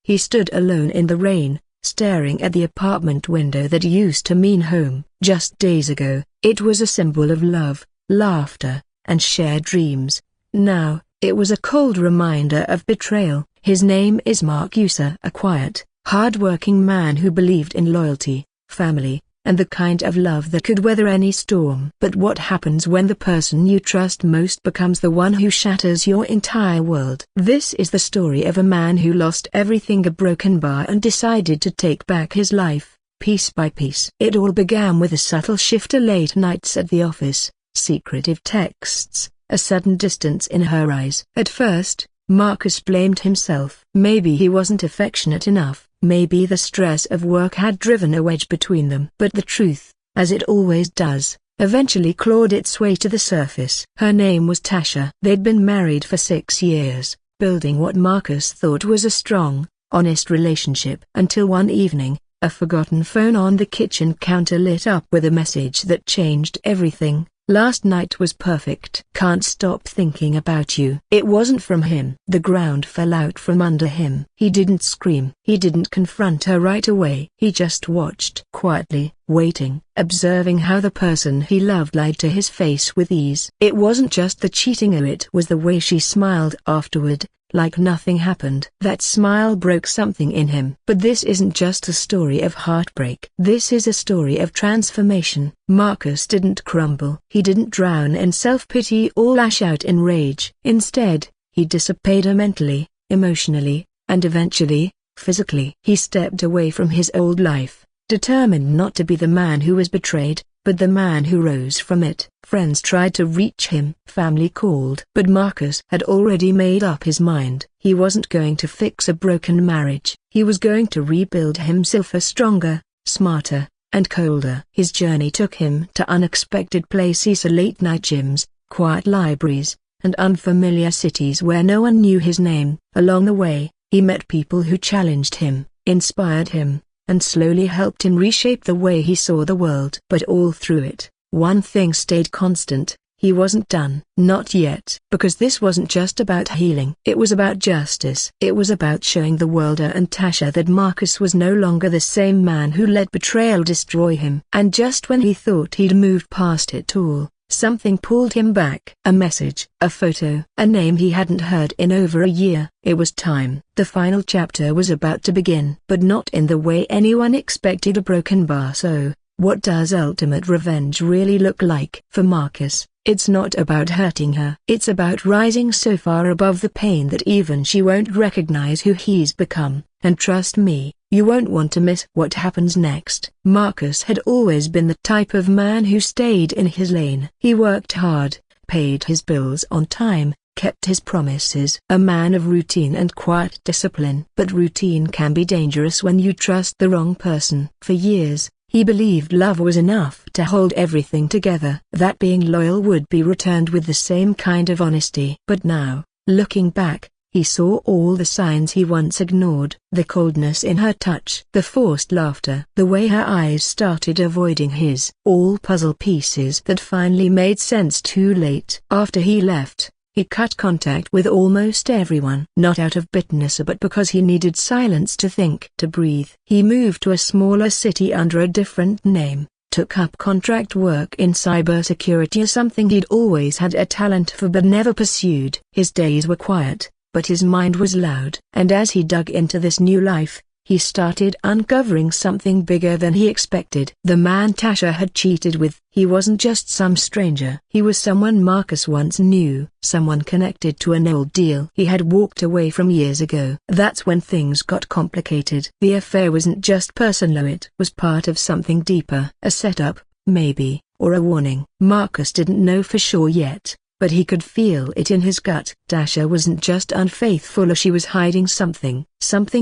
He stood alone in the rain, staring at the apartment window that used to mean home. Just days ago, it was a symbol of love, laughter, and shared dreams. Now, it was a cold reminder of betrayal. His name is Marcus, a quiet, hard-working man who believed in loyalty, family, and the kind of love that could weather any storm. But what happens when the person you trust most becomes the one who shatters your entire world? This is the story of a man who lost everything, a broken bar, and decided to take back his life, piece by piece. It all began with a subtle shift: late nights at the office, secretive texts, a sudden distance in her eyes. At first, Marcus blamed himself. Maybe he wasn't affectionate enough. Maybe the stress of work had driven a wedge between them. But the truth, as it always does, eventually clawed its way to the surface. Her name was Tasha. They'd been married for 6 years, building what Marcus thought was a strong, honest relationship. Until one evening, a forgotten phone on the kitchen counter lit up with a message that changed everything. "Last night was perfect. Can't stop thinking about you." It wasn't from him. The ground fell out from under him. He didn't scream. He didn't confront her right away. He just watched quietly, waiting, observing how the person he loved lied to his face with ease. It wasn't just the cheating, it was the way she smiled afterward, like nothing happened. That smile broke something in him. But this isn't just a story of heartbreak. This is a story of transformation. Marcus didn't crumble. He didn't drown in self-pity or lash out in rage. Instead, he dissipated mentally, emotionally, and eventually, physically. He stepped away from his old life, determined not to be the man who was betrayed, but the man who rose from it. Friends tried to reach him. Family called. But Marcus had already made up his mind. He wasn't going to fix a broken marriage. He was going to rebuild himself a stronger, smarter, and colder. His journey took him to unexpected places: late-night gyms, quiet libraries, and unfamiliar cities where no one knew his name. Along the way, he met people who challenged him, inspired him, and slowly helped him reshape the way he saw the world. But all through it, one thing stayed constant: he wasn't done. Not yet. Because this wasn't just about healing. It was about justice. It was about showing the world and Tasha that Marcus was no longer the same man who let betrayal destroy him. And just when he thought he'd moved past it all, something pulled him back. A message, a photo, a name he hadn't heard in over a year. It was time. The final chapter was about to begin. But not in the way anyone expected: a broken bar. So, what does ultimate revenge really look like? For Marcus, it's not about hurting her. It's about rising so far above the pain that even she won't recognize who he's become. And trust me, you won't want to miss what happens next. Marcus had always been the type of man who stayed in his lane. He worked hard, paid his bills on time, kept his promises. A man of routine and quiet discipline. But routine can be dangerous when you trust the wrong person. For years, he believed love was enough to hold everything together. That being loyal would be returned with the same kind of honesty. But now, looking back, he saw all the signs he once ignored: the coldness in her touch, the forced laughter, the way her eyes started avoiding his. All puzzle pieces that finally made sense too late. After he left, he cut contact with almost everyone. Not out of bitterness, but because he needed silence to think, to breathe. He moved to a smaller city under a different name, took up contract work in cybersecurity, something he'd always had a talent for but never pursued. His days were quiet, but his mind was loud. And as he dug into this new life, he started uncovering something bigger than he expected. The man Tasha had cheated with, he wasn't just some stranger. He was someone Marcus once knew, someone connected to an old deal he had walked away from years ago. That's when things got complicated. The affair wasn't just personal, it was part of something deeper. A setup, maybe, or a warning. Marcus didn't know for sure yet, but he could feel it in his gut. Tasha wasn't just unfaithful, she was hiding something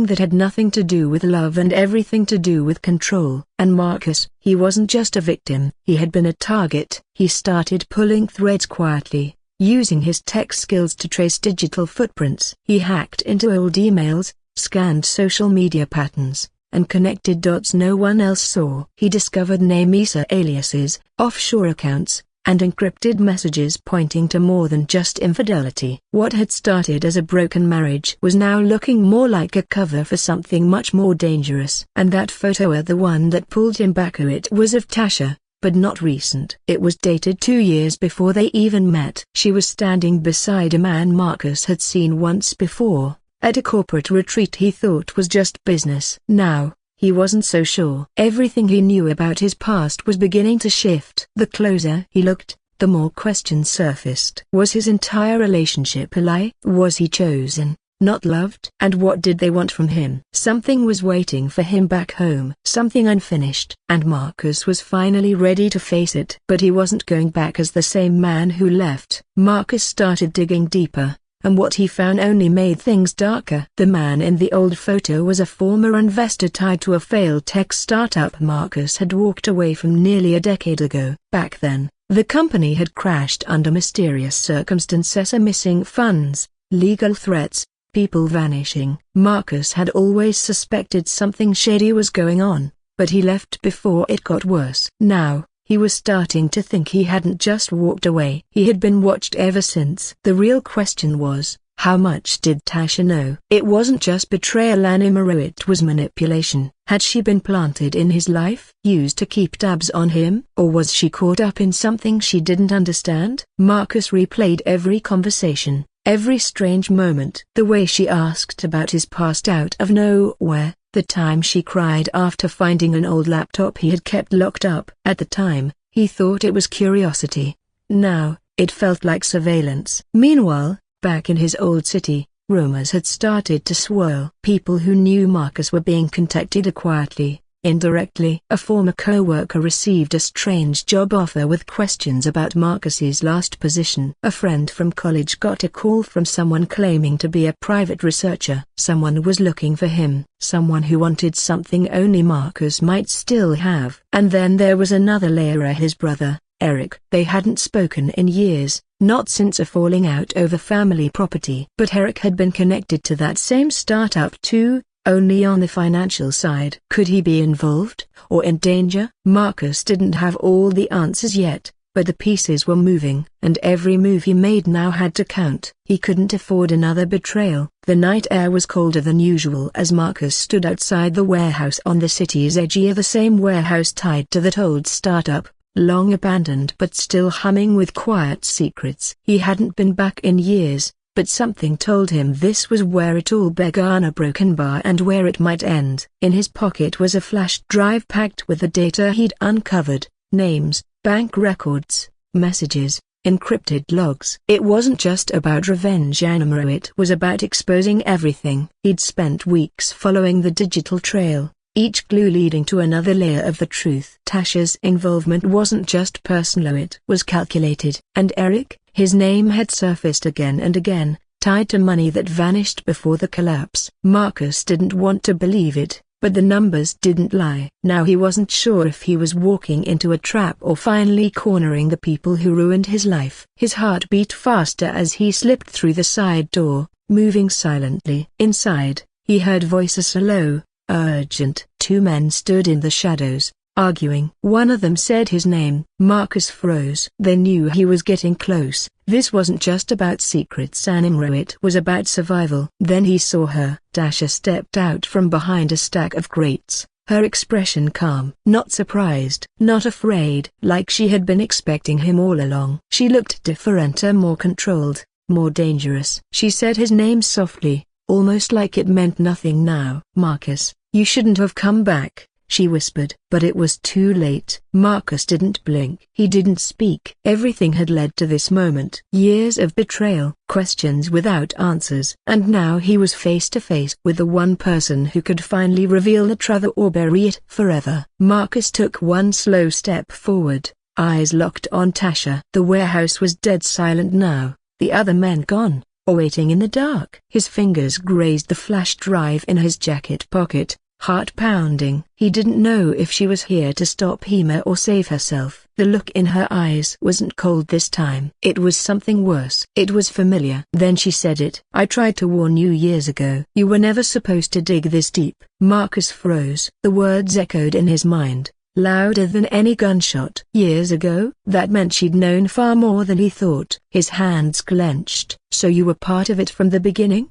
that had nothing to do with love and everything to do with control. And Marcus, he wasn't just a victim, he had been a target. He started pulling threads quietly, using his tech skills to trace digital footprints. He hacked into old emails, scanned social media patterns, and connected dots no one else saw. He discovered names, aliases, offshore accounts, and encrypted messages pointing to more than just infidelity. What had started as a broken marriage was now looking more like a cover for something much more dangerous. And that photo, the one that pulled him back, it was of Tasha, but not recent. It was dated 2 years before they even met. She was standing beside a man Marcus had seen once before, at a corporate retreat he thought was just business. Now, he wasn't so sure. Everything he knew about his past was beginning to shift. The closer he looked, the more questions surfaced. Was his entire relationship a lie? Was he chosen, not loved? And what did they want from him? Something was waiting for him back home, something unfinished. And Marcus was finally ready to face it. But he wasn't going back as the same man who left. Marcus started digging deeper, and what he found only made things darker. The man in the old photo was a former investor tied to a failed tech startup Marcus had walked away from nearly a decade ago. Back then, the company had crashed under mysterious circumstances: missing funds, legal threats, people vanishing. Marcus had always suspected something shady was going on, but he left before it got worse. Now, he was starting to think he hadn't just walked away. He had been watched ever since. The real question was, how much did Tasha know? It wasn't just betrayal anymore, it was manipulation. Had she been planted in his life, used to keep tabs on him? Or was she caught up in something she didn't understand? Marcus replayed every conversation, every strange moment. The way she asked about his past out of nowhere. The time she cried after finding an old laptop he had kept locked up. At the time, he thought it was curiosity. Now, it felt like surveillance. Meanwhile, back in his old city, rumors had started to swirl. People who knew Marcus were being contacted quietly, indirectly. A former co-worker received a strange job offer with questions about Marcus's last position. A friend from college got a call from someone claiming to be a private researcher. Someone was looking for him, someone who wanted something only Marcus might still have. And then there was another layer: his brother, Eric. They hadn't spoken in years, not since a falling out over family property. But Eric had been connected to that same startup too, only on the financial side. Could he be involved, or in danger? Marcus didn't have all the answers yet, but the pieces were moving, and every move he made now had to count. He couldn't afford another betrayal. The night air was colder than usual as Marcus stood outside the warehouse on the city's edge. The same warehouse tied to that old startup, long abandoned but still humming with quiet secrets. He hadn't been back in years, but something told him this was where it all began: a broken bar and where it might end. In his pocket was a flash drive packed with the data he'd uncovered: names, bank records, messages, encrypted logs. It wasn't just about revenge anymore, it was about exposing everything. He'd spent weeks following the digital trail, each clue leading to another layer of the truth. Tasha's involvement wasn't just personal, it was calculated. And Eric, his name had surfaced again and again, tied to money that vanished before the collapse. Marcus didn't want to believe it, but the numbers didn't lie. Now he wasn't sure if he was walking into a trap or finally cornering the people who ruined his life. His heart beat faster as he slipped through the side door, moving silently. Inside, he heard voices: low, urgent. Two men stood in the shadows, arguing. One of them said his name. Marcus froze. They knew he was getting close. This wasn't just about secrets anymore, it was about survival. Then he saw her. Tasha stepped out from behind a stack of crates, her expression calm. Not surprised, not afraid, like she had been expecting him all along. She looked different, more controlled, more dangerous. She said his name softly, almost like it meant nothing now. Marcus, you shouldn't have come back, she whispered. But it was too late. Marcus didn't blink. He didn't speak. Everything had led to this moment. Years of betrayal, questions without answers. And now he was face to face with the one person who could finally reveal the truth or bury it forever. Marcus took one slow step forward, eyes locked on Tasha. The warehouse was dead silent now, the other men gone, or waiting in the dark. His fingers grazed the flash drive in his jacket pocket, heart pounding. He didn't know if she was here to stop him or save herself. The look in her eyes wasn't cold this time. It was something worse. It was familiar. Then she said it. I tried to warn you years ago. You were never supposed to dig this deep. Marcus froze. The words echoed in his mind, louder than any gunshot. Years ago, that meant she'd known far more than he thought. His hands clenched. "So you were part of it from the beginning?"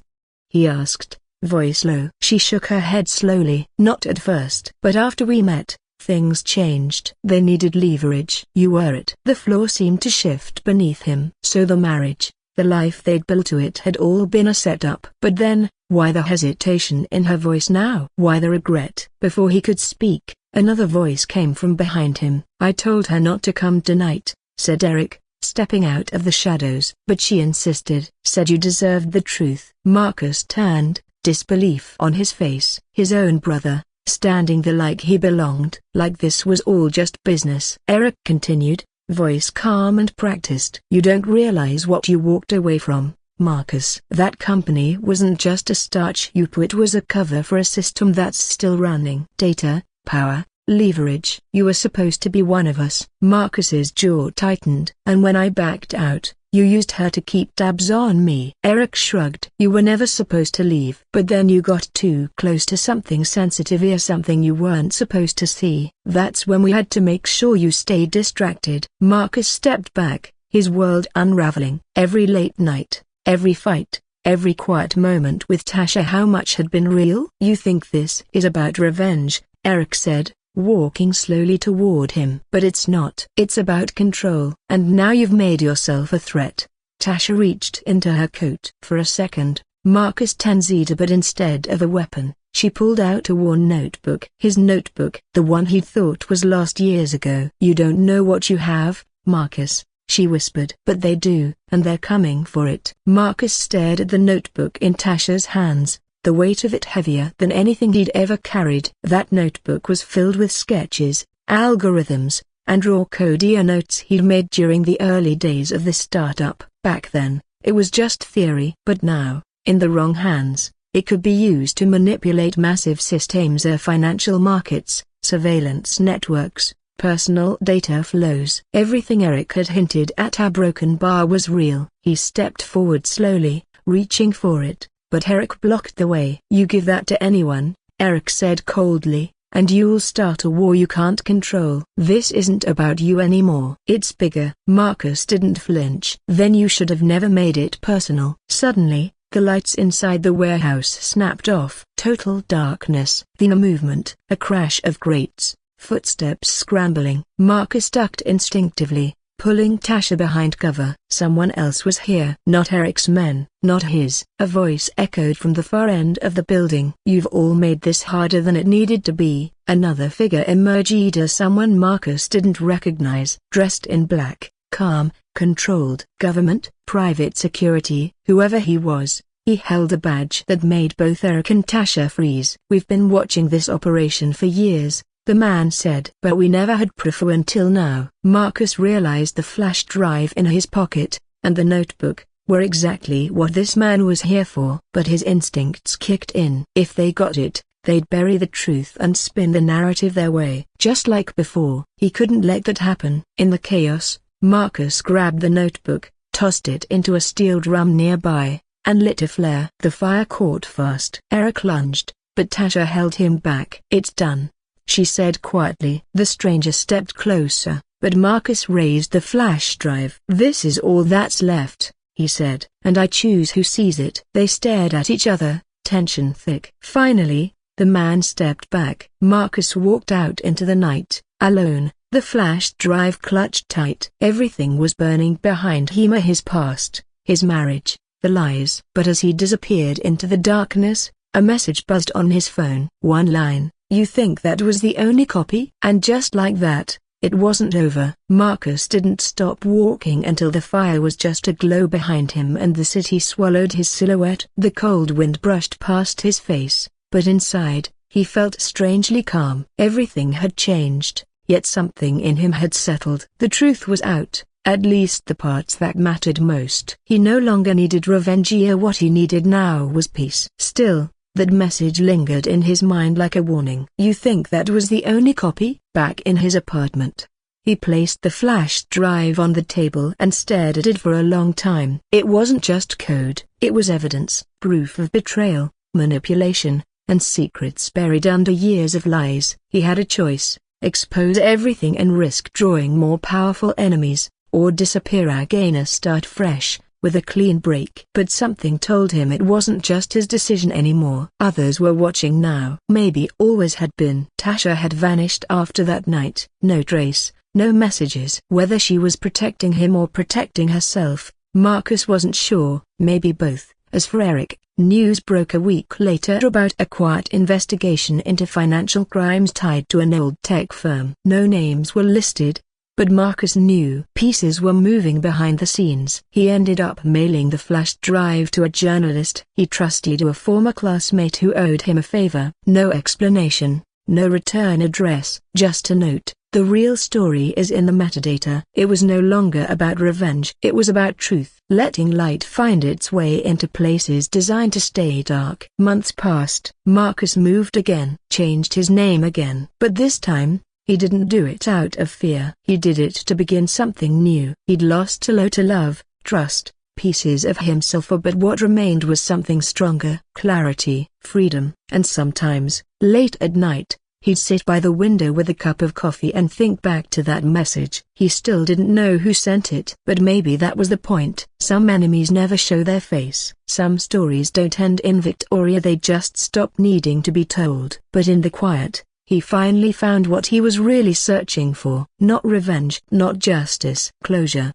he asked, voice low. She shook her head slowly. "Not at first. But after we met, things changed. They needed leverage. You were it." The floor seemed to shift beneath him. So the marriage, the life they'd built to it had all been a setup. But then, why the hesitation in her voice now? Why the regret? Before he could speak, another voice came from behind him. "I told her not to come tonight," said Eric, stepping out of the shadows. "But she insisted. Said you deserved the truth." Marcus turned, disbelief on his face. His own brother, standing there like he belonged. Like this was all just business. Eric continued, voice calm and practiced. "You don't realize what you walked away from, Marcus. That company wasn't just a start you put, it was a cover for a system that's still running. Data, power, leverage. You were supposed to be one of us." Marcus's jaw tightened. "And when I backed out, you used her to keep tabs on me." Eric shrugged. "You were never supposed to leave. But then you got too close to something sensitive or something you weren't supposed to see. That's when we had to make sure you stayed distracted." Marcus stepped back, his world unraveling. Every late night, every fight, every quiet moment with Tasha, how much had been real? "You think this is about revenge," Eric said, walking slowly toward him. "But it's not. It's about control. And now you've made yourself a threat." Tasha reached into her coat. For a second, Marcus tensed, but instead of a weapon, she pulled out a worn notebook. His notebook, the one he thought was lost years ago. "You don't know what you have, Marcus," she whispered. "But they do, and they're coming for it." Marcus stared at the notebook in Tasha's hands, the weight of it heavier than anything he'd ever carried. That notebook was filled with sketches, algorithms, and raw code notes he'd made during the early days of the startup. Back then, it was just theory. But now, in the wrong hands, it could be used to manipulate massive systems of financial markets, surveillance networks, personal data flows. Everything Eric had hinted at a broken bar was real. He stepped forward slowly, reaching for it, but Eric blocked the way. "You give that to anyone," Eric said coldly, "and you'll start a war you can't control. This isn't about you anymore. It's bigger." Marcus didn't flinch. "Then you should have never made it personal." Suddenly, the lights inside the warehouse snapped off. Total darkness. Then a movement, a crash of grates, footsteps scrambling. Marcus ducked instinctively, pulling Tasha behind cover. Someone else was here. Not Eric's men, not his. A voice echoed from the far end of the building. "You've all made this harder than it needed to be." Another figure emerged as someone Marcus didn't recognize. Dressed in black, calm, controlled. Government, private security, whoever he was. He held a badge that made both Eric and Tasha freeze. "We've been watching this operation for years," the man said. "But we never had proof until now." Marcus realized the flash drive in his pocket, and the notebook, were exactly what this man was here for. But his instincts kicked in. If they got it, they'd bury the truth and spin the narrative their way. Just like before, he couldn't let that happen. In the chaos, Marcus grabbed the notebook, tossed it into a steel drum nearby, and lit a flare. The fire caught fast. Eric lunged, but Tasha held him back. "It's done," she said quietly. The stranger stepped closer, but Marcus raised the flash drive. "This is all that's left," he said, "and I choose who sees it." They stared at each other, tension thick. Finally, the man stepped back. Marcus walked out into the night, alone, the flash drive clutched tight. Everything was burning behind him, his past, his marriage, the lies. But as he disappeared into the darkness, a message buzzed on his phone. One line. "You think that was the only copy?" And just like that, it wasn't over. Marcus didn't stop walking until the fire was just a glow behind him and the city swallowed his silhouette. The cold wind brushed past his face, but inside, he felt strangely calm. Everything had changed, yet something in him had settled. The truth was out, at least the parts that mattered most. He no longer needed revenge, what he needed now was peace. Still, that message lingered in his mind like a warning. "You think that was the only copy?" Back in his apartment, he placed the flash drive on the table and stared at it for a long time. It wasn't just code, it was evidence, proof of betrayal, manipulation, and secrets buried under years of lies. He had a choice: expose everything and risk drawing more powerful enemies, or disappear again and start fresh, with a clean break. But something told him it wasn't just his decision anymore. Others were watching now. Maybe always had been. Tasha had vanished after that night. No trace, no messages. Whether she was protecting him or protecting herself, Marcus wasn't sure. Maybe both. As for Eric, news broke a week later about a quiet investigation into financial crimes tied to an old tech firm. No names were listed, but Marcus knew pieces were moving behind the scenes. He ended up mailing the flash drive to a journalist he trusted, to a former classmate who owed him a favor. No explanation, no return address, just a note: the real story is in the metadata. It was no longer about revenge. It was about truth, letting light find its way into places designed to stay dark. Months passed. Marcus moved again, changed his name again. But this time, he didn't do it out of fear. He did it to begin something new. He'd lost a lot to love, trust, pieces of himself, but what remained was something stronger: clarity, freedom. And sometimes, late at night, he'd sit by the window with a cup of coffee and think back to that message. He still didn't know who sent it, but maybe that was the point. Some enemies never show their face. Some stories don't end in victory, they just stop needing to be told. But in the quiet, he finally found what he was really searching for. Not revenge, not justice. Closure.